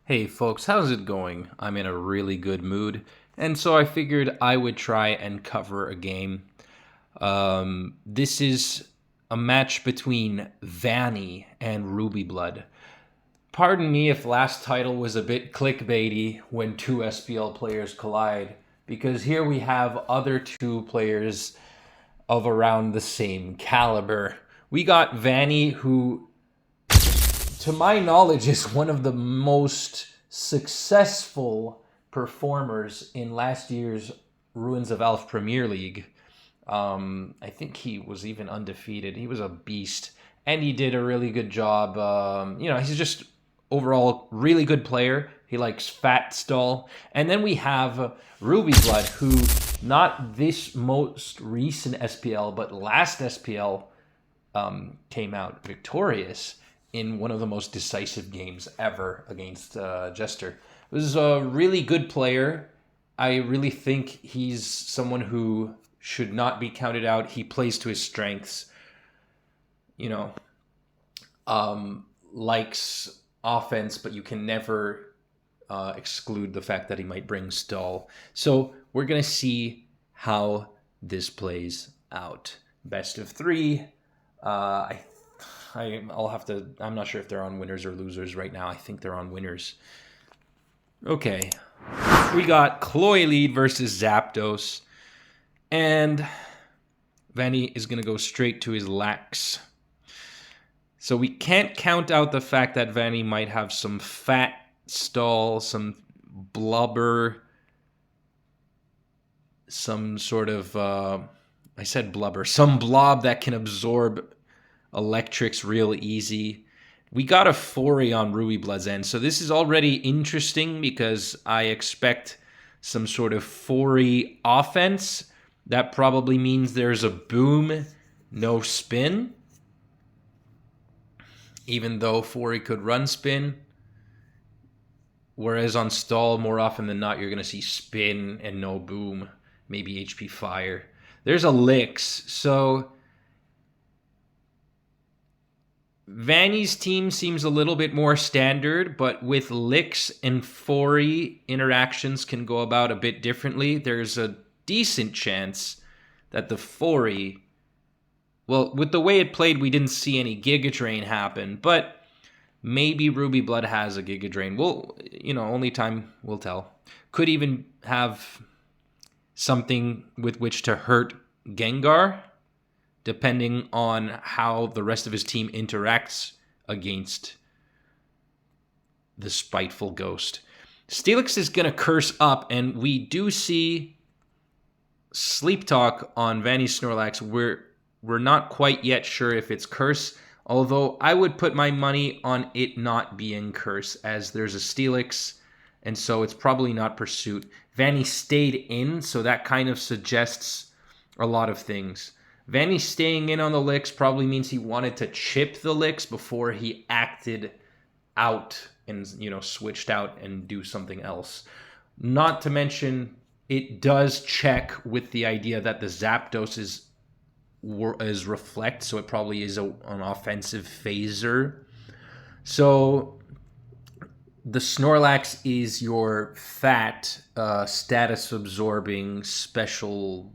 Hey folks, how's it going? I'm in a really good mood, and so I figured I would try and cover a game. This is a match between Vani and Rubyblood. Pardon me if last title was a bit clickbaity when two SPL players collide, because here we have other two players of around the same caliber. We got Vani, who, to my knowledge, is one of the most successful performers in last year's Ruins of Elf Premier League. I think he was even undefeated. He was a beast, and he did a really good job. He's just overall really good player. He likes fat stall. And then we have Rubyblood, who not this most recent SPL, but last SPL came out victorious in one of the most decisive games ever against Jester. This is a really good player. I really think he's someone who should not be counted out. He plays to his strengths. Likes offense, but you can never exclude the fact that he might bring stall. So we're going to see how this plays out. Best of three. I'll have to... I'm not sure if they're on winners or losers right now. I think they're on winners. Okay. We got Cloy lead versus Zapdos. And Vani is going to go straight to his lax. So we can't count out the fact that Vani might have some fat stall, some blubber, some sort of... I said blubber. Some blob that can absorb electrics real easy. We got a Fori on Rubyblood's end, so this is already interesting because I expect some sort of Fori offense. That probably means there's a boom, no spin. Even though Fori could run spin. Whereas on stall, more often than not, you're going to see spin and no boom. Maybe HP fire. There's a Licks, so Vani's team seems a little bit more standard, but with Licks and Fori, interactions can go about a bit differently. There's a decent chance that the Fori... Well, with the way it played, we didn't see any Giga Drain happen, but maybe Rubyblood has a Giga Drain. Well, only time will tell. Could even have something with which to hurt Gengar, depending on how the rest of his team interacts against the spiteful ghost. Steelix is going to curse up, and we do see Sleep Talk on Vani Snorlax. We're not quite yet sure if it's curse, although I would put my money on it not being curse, as there's a Steelix, and so it's probably not pursuit. Vani stayed in, so that kind of suggests a lot of things. Vani staying in on the Licks probably means he wanted to chip the Licks before he acted out and, switched out and do something else. Not to mention, it does check with the idea that the Zapdos is reflect, so it probably is an offensive phaser. So the Snorlax is your fat, status absorbing, special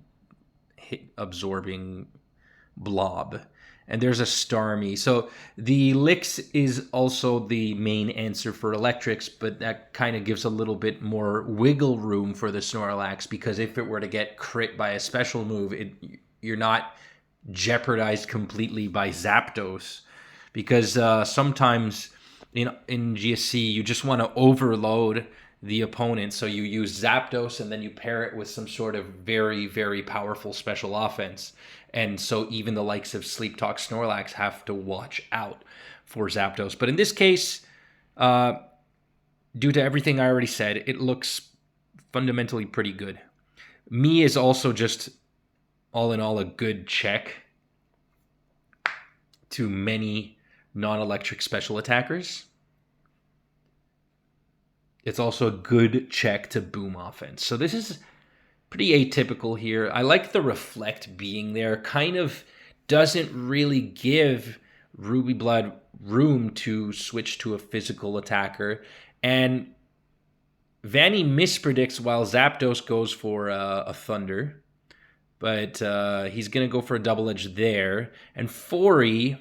hit absorbing blob. And there's a Starmie. So the Licks is also the main answer for electrics, but that kind of gives a little bit more wiggle room for the Snorlax, because if it were to get crit by a special move, you're not jeopardized completely by Zapdos, because sometimes in GSC you just want to overload the opponent, so you use Zapdos and then you pair it with some sort of very, very powerful special offense, and so even the likes of Sleep Talk Snorlax have to watch out for Zapdos. But in this case, due to everything I already said, it looks fundamentally pretty good. Me is also just all in all a good check to many non-electric special attackers. It's also a good check to boom offense. So this is pretty atypical here. I like the reflect being there. Kind of doesn't really give Rubyblood room to switch to a physical attacker. And Vani mispredicts while Zapdos goes for a Thunder. But he's going to go for a double edge there. And Fori,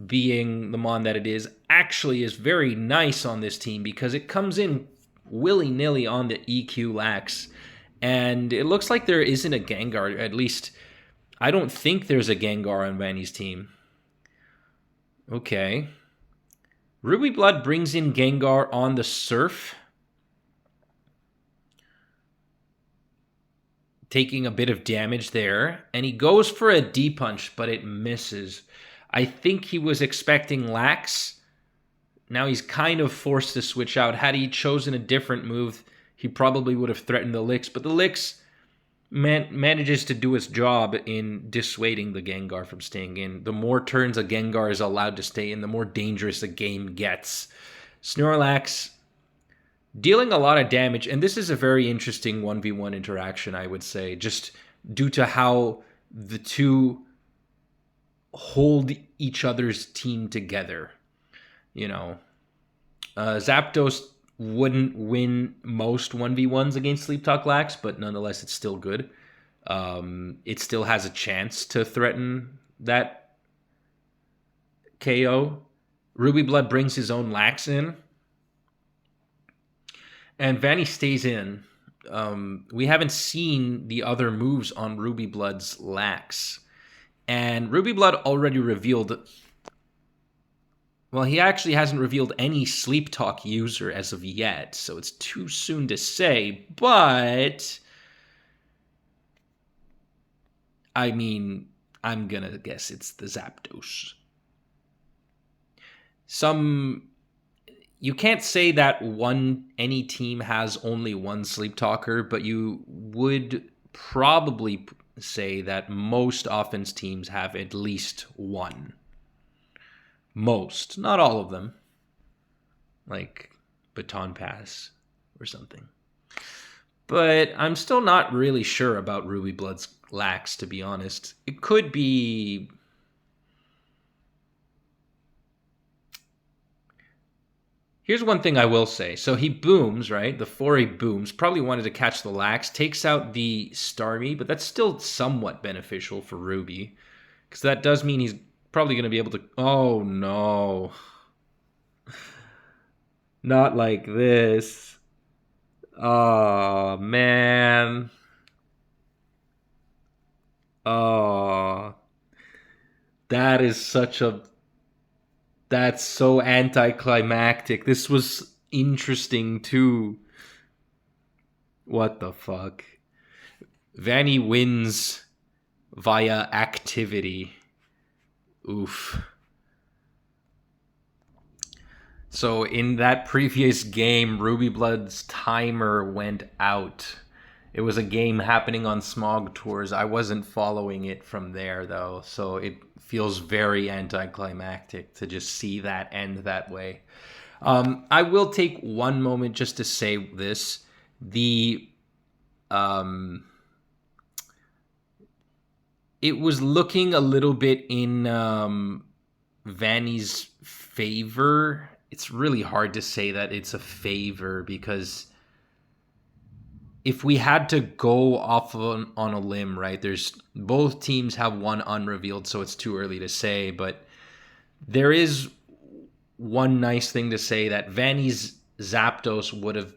being the mon that it is, actually is very nice on this team because it comes in willy-nilly on the EQ lax. And it looks like there isn't a Gengar. At least, I don't think there's a Gengar on Vani's team. Okay. Rubyblood brings in Gengar on the Surf, taking a bit of damage there. And he goes for a D-Punch, but it misses. I think he was expecting Lax. Now he's kind of forced to switch out. Had he chosen a different move, he probably would have threatened the Licks. But the Licks manages to do its job in dissuading the Gengar from staying in. The more turns a Gengar is allowed to stay in, the more dangerous a game gets. Snorlax dealing a lot of damage, and this is a very interesting 1v1 interaction, I would say, just due to how the two hold each other's team together. You know, Zapdos wouldn't win most 1v1s against Sleep Talk Lax, but nonetheless, it's still good. It still has a chance to threaten that KO. Rubyblood brings his own Lax in, and Vani stays in. We haven't seen the other moves on Rubyblood's Lax. And Rubyblood already revealed... Well, he actually hasn't revealed any Sleep Talk user as of yet, so it's too soon to say, but... I mean, I'm gonna guess it's the Zapdos. You can't say that any team has only one Sleep Talker, but you would probably say that most offense teams have at least one. Most, not all of them. Like Baton Pass or something. But I'm still not really sure about Rubyblood's Lax, to be honest. It could be... Here's one thing I will say. So he booms, right? The Fori booms. Probably wanted to catch the Lax. Takes out the Starmie, but that's still somewhat beneficial for Ruby. Because that does mean he's probably going to be able to... Oh, no. Not like this. Oh, man. Oh. That is such a... That's so anticlimactic. This was interesting, too. What the fuck? Vani wins via activity. Oof. So in that previous game, Rubyblood's timer went out. It was a game happening on Smog Tours. I wasn't following it from there, though, so it feels very anticlimactic to just see that end that way. I will take one moment just to say this. It was looking a little bit in Vani's favor. It's really hard to say that it's a favor because if we had to go off on a limb, right, there's both teams have one unrevealed, so it's too early to say, but there is one nice thing to say that Vani's Zapdos would have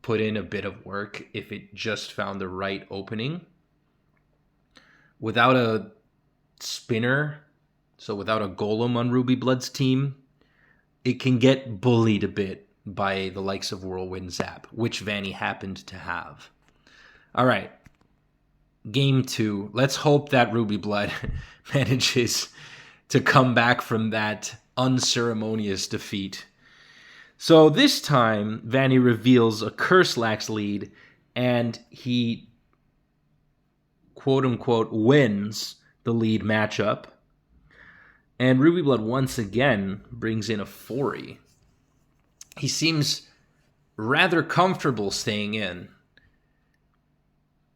put in a bit of work if it just found the right opening. Without a spinner, so without a Golem on Rubyblood's team, it can get bullied a bit by the likes of Whirlwind Zap, which Vani happened to have. All right. Game 2. Let's hope that Rubyblood manages to come back from that unceremonious defeat. So this time, Vani reveals a Curse Lax lead, and he, quote-unquote, wins the lead matchup. And Rubyblood once again brings in a Fori. He seems rather comfortable staying in.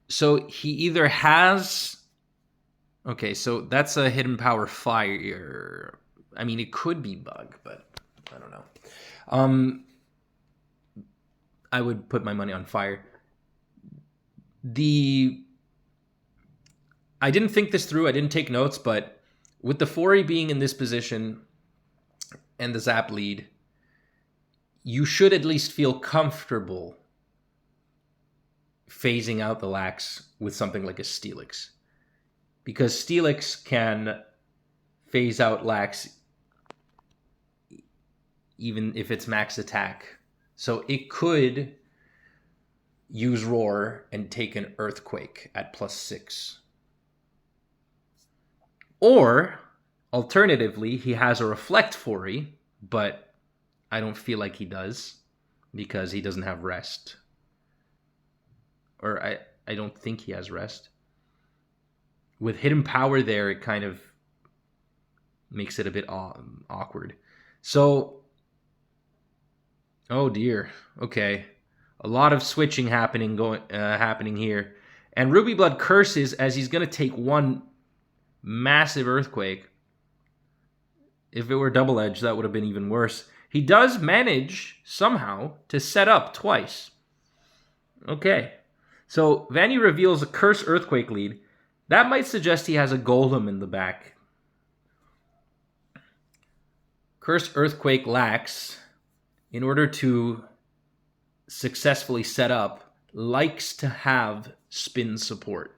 So he either has... Okay, so that's a Hidden Power Fire. I mean, it could be bug, but I don't know. I would put my money on fire. I didn't think this through. I didn't take notes, but with the Fori being in this position and the Zap lead, you should at least feel comfortable phasing out the Lax with something like a Steelix. Because Steelix can phase out Lax even if it's max attack. So it could use Roar and take an Earthquake at +6. Or, alternatively, he has a Reflect Fori, but I don't feel like he does because he doesn't have Rest. Or I don't think he has Rest. With Hidden Power there, it kind of makes it a bit awkward. So, oh dear. Okay. A lot of switching happening here. And Rubyblood curses as he's going to take one massive Earthquake. If it were Double Edge, that would have been even worse. He does manage, somehow, to set up twice. Okay. So, Vani reveals a Curse Earthquake lead. That might suggest he has a Golem in the back. Curse Earthquake Lax, in order to successfully set up, likes to have spin support.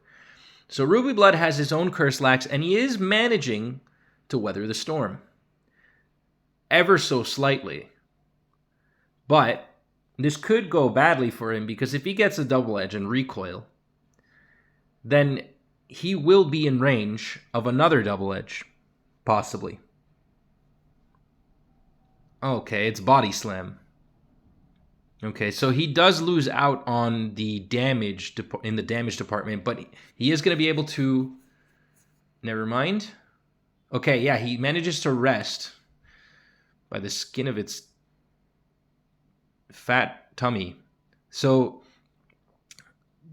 So Rubyblood has his own Curse Lax, and he is managing to weather the storm. Ever so slightly. But this could go badly for him, because if he gets a Double Edge and Recoil, then he will be in range of another Double Edge, possibly. Okay, it's Body Slam. Okay, so he does lose out on the damage in the damage department, but he is going to be able to... Never mind. Okay, yeah, he manages to rest by the skin of its fat tummy. So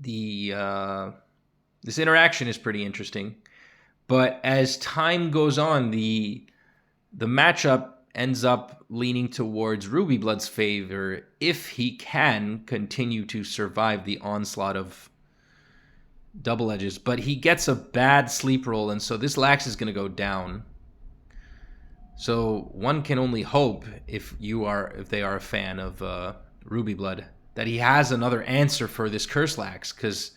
this interaction is pretty interesting, but as time goes on, the matchup ends up leaning towards Rubyblood's favor if he can continue to survive the onslaught of Double Edges. But he gets a bad sleep roll, and so this Lax is going to go down. So one can only hope, if they are a fan of Rubyblood, that he has another answer for this Curse Lax, because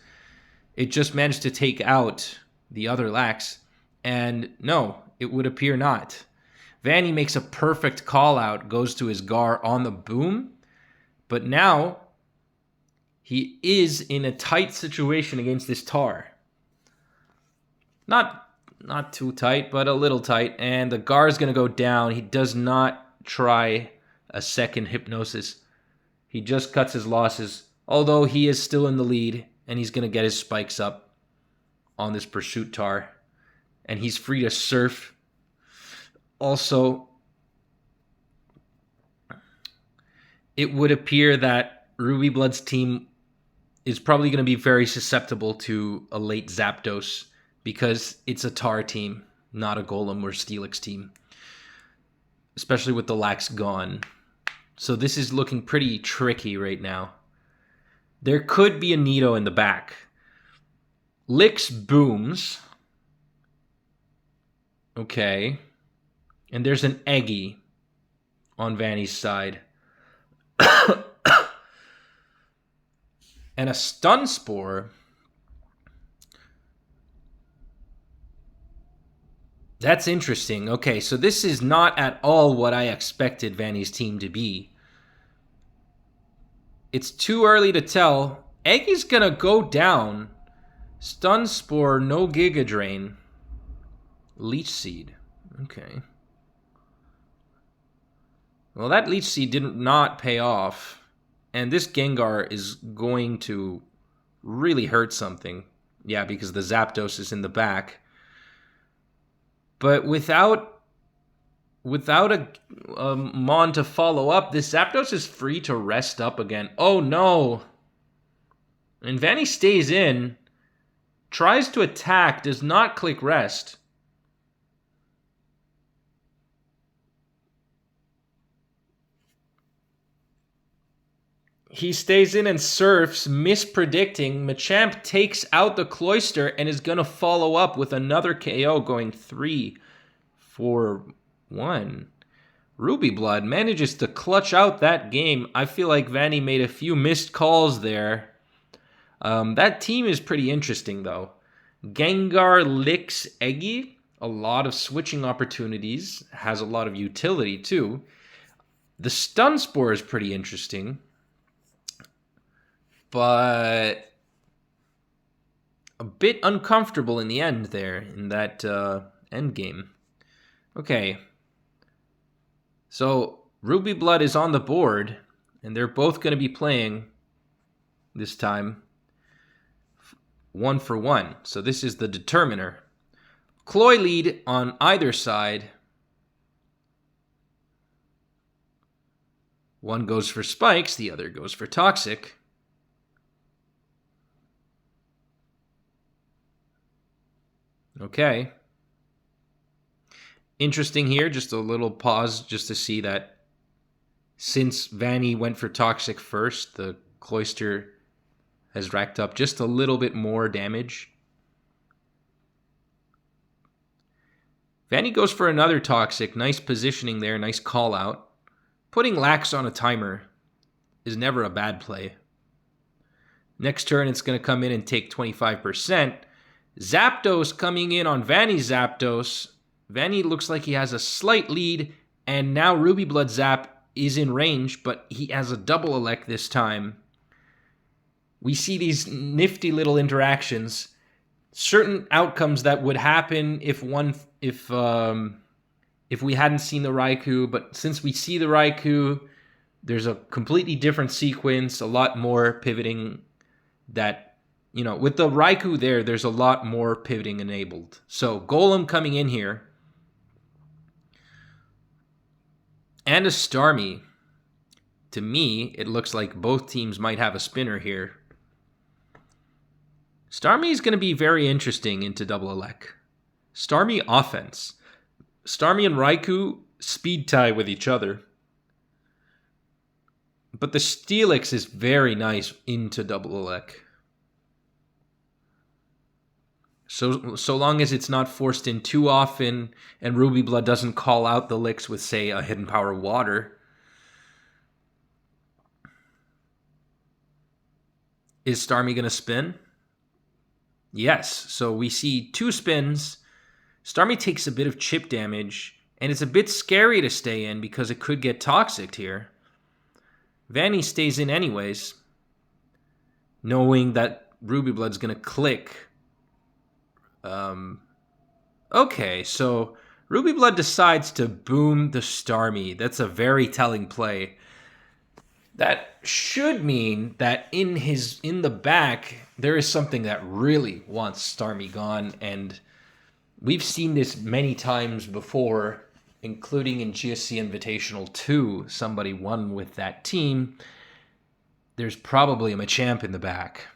it just managed to take out the other Lax, and no, it would appear not. Vani makes a perfect call out, goes to his Gar on the boom, but now he is in a tight situation against this Tar. Not too tight, but a little tight, and the Gar is going to go down. He does not try a second Hypnosis. He just cuts his losses, although he is still in the lead, and he's going to get his spikes up on this Pursuit Tar, and he's free to surf. Also, it would appear that Rubyblood's team is probably going to be very susceptible to a late Zapdos, because it's a Tar team, not a Golem or Steelix team, especially with the Lax gone. So this is looking pretty tricky right now. There could be a Nido in the back. Licks booms. Okay. And there's an Eggy on Vani's side. And a Stun Spore. That's interesting. Okay, so this is not at all what I expected Vani's team to be. It's too early to tell. Eggy's gonna go down. Stun Spore, no Giga Drain. Leech Seed. Okay. Well, that Leech Seed did not pay off. And this Gengar is going to really hurt something. Yeah, because the Zapdos is in the back. But without a Mon to follow up, this Zapdos is free to rest up again. Oh no! And Vani stays in, tries to attack, does not click rest. He stays in and surfs, mispredicting. Machamp takes out the Cloyster and is going to follow up with another KO going 3-4-1. Rubyblood manages to clutch out that game. I feel like Vani made a few missed calls there. That team is pretty interesting, though. Gengar licks Eggy. A lot of switching opportunities. Has a lot of utility, too. The Stun Spore is pretty interesting. But a bit uncomfortable in the end there, in that end game. Okay. So, Rubyblood is on the board, and they're both going to be playing this time 1-for-1. So this is the determiner. Cloy lead on either side. One goes for spikes, the other goes for toxic. Okay. Interesting here, just a little pause just to see that since Vani went for toxic first, the Cloyster has racked up just a little bit more damage. Vani goes for another toxic. Nice positioning there, nice call out. Putting Lax on a timer is never a bad play. Next turn, it's going to come in and take 25%. Zapdos coming in on Vani's Zapdos. Vani looks like he has a slight lead, and now Rubyblood Zap is in range, but he has a double elect this time. We see these nifty little interactions. Certain outcomes that would happen if we hadn't seen the Raikou, but since we see the Raikou, there's a completely different sequence, a lot more pivoting that, you know, with the Raikou there's a lot more pivoting enabled. So Golem coming in here. And a Starmie. To me, it looks like both teams might have a spinner here. Starmie is going to be very interesting into double elect. Starmie offense. Starmie and Raikou speed tie with each other. But the Steelix is very nice into double elect. So long as it's not forced in too often and Rubyblood doesn't call out the licks with, say, a Hidden Power Water. Is Starmie going to spin? Yes. So we see 2 spins. Starmie takes a bit of chip damage, and it's a bit scary to stay in because it could get toxic here. Vani stays in anyways, knowing that Rubyblood's going to click. Okay, so Rubyblood decides to boom the Starmie. That's a very telling play. That should mean that in the back, there is something that really wants Starmie gone, and we've seen this many times before, including in GSC Invitational 2. Somebody won with that team. There's probably a Machamp in the back.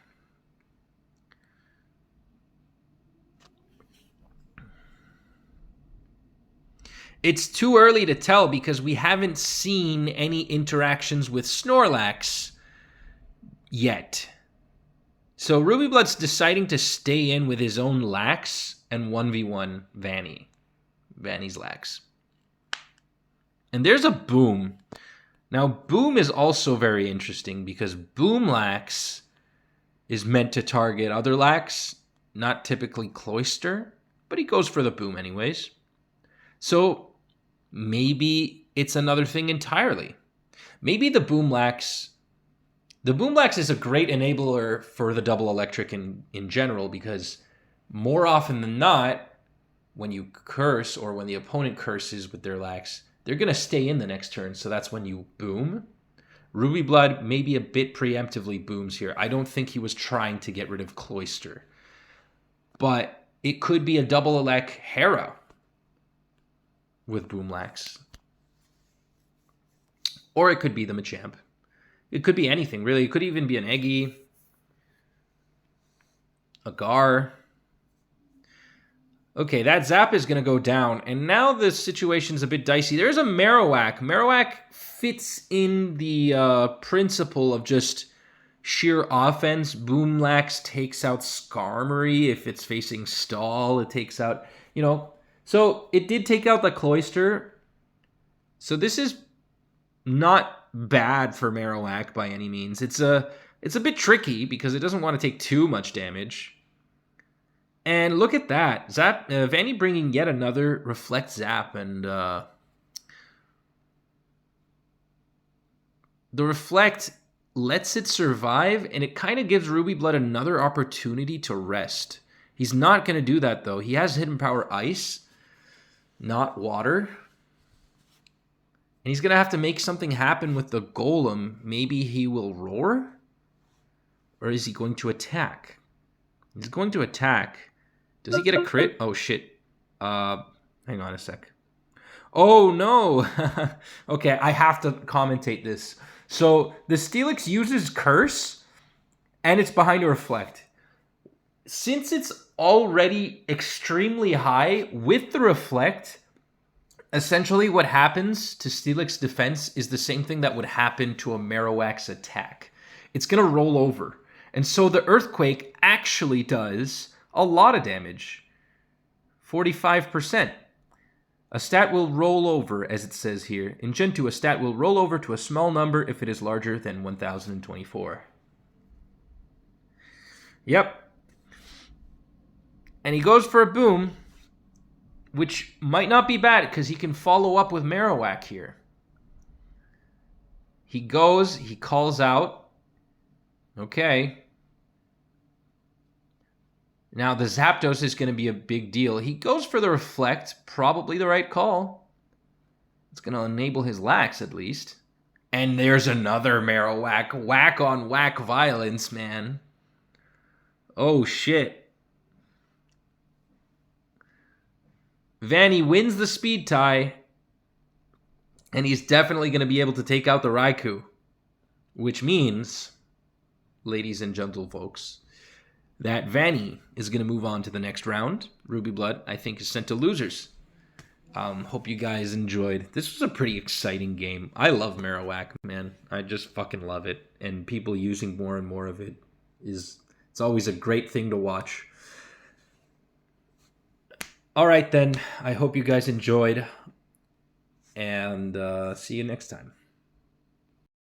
It's too early to tell because we haven't seen any interactions with Snorlax yet. So Rubyblood's deciding to stay in with his own Lax and 1v1 Vani. Vani's Lax. And there's a Boom. Now, Boom is also very interesting because Boom Lax is meant to target other Lax, not typically Cloyster, but he goes for the Boom anyways. So maybe it's another thing entirely. Maybe the Boom Lax is a great enabler for the double electric in general, because more often than not, when you curse or when the opponent curses with their Lax, they're going to stay in the next turn, so that's when you boom. Rubyblood maybe a bit preemptively booms here. I don't think he was trying to get rid of Cloyster. But it could be a double elect Hera with Boomlax. Or it could be the Machamp. It could be anything, really. It could even be an Eggy, a Gar. Okay, that Zap is going to go down, and now the situation's a bit dicey. There's a Marowak. Marowak fits in the principle of just sheer offense. Boomlax takes out Skarmory. If it's facing Stall, it takes out, you know. So it did take out the Cloyster. So this is not bad for Marowak by any means. It's a bit tricky because it doesn't want to take too much damage. And look at that. Vani bringing yet another Reflect Zap, and the Reflect lets it survive, and it kind of gives Rubyblood another opportunity to rest. He's not going to do that, though. He has Hidden Power Ice, not Water. And he's going to have to make something happen with the Golem. Maybe he will Roar? Or is he going to attack? He's going to attack. Does he get a crit? Oh, shit. Hang on a sec. Oh, no. Okay, I have to commentate this. So, the Steelix uses Curse, and it's behind a Reflect. Since it's already extremely high, with the Reflect, essentially what happens to Steelix's defense is the same thing that would happen to a Marowak's attack. It's going to roll over. And so the Earthquake actually does a lot of damage. 45%. A stat will roll over, as it says here. In Gen 2, a stat will roll over to a small number if it is larger than 1024. Yep. And he goes for a Boom, which might not be bad because he can follow up with Marowak here. He goes, he calls out. Okay. Now, the Zapdos is going to be a big deal. He goes for the Reflect, probably the right call. It's going to enable his Lax, at least. And there's another Marowak. Whack on whack violence, man. Oh, shit. Vani wins the speed tie. And he's definitely going to be able to take out the Raikou. Which means, ladies and gentlefolks, that Vani is going to move on to the next round. Rubyblood, I think, is sent to losers. Hope you guys enjoyed. This was a pretty exciting game. I love Marowak, man. I just fucking love it. And people using more and more of it it's always a great thing to watch. All right, then. I hope you guys enjoyed. And see you next time.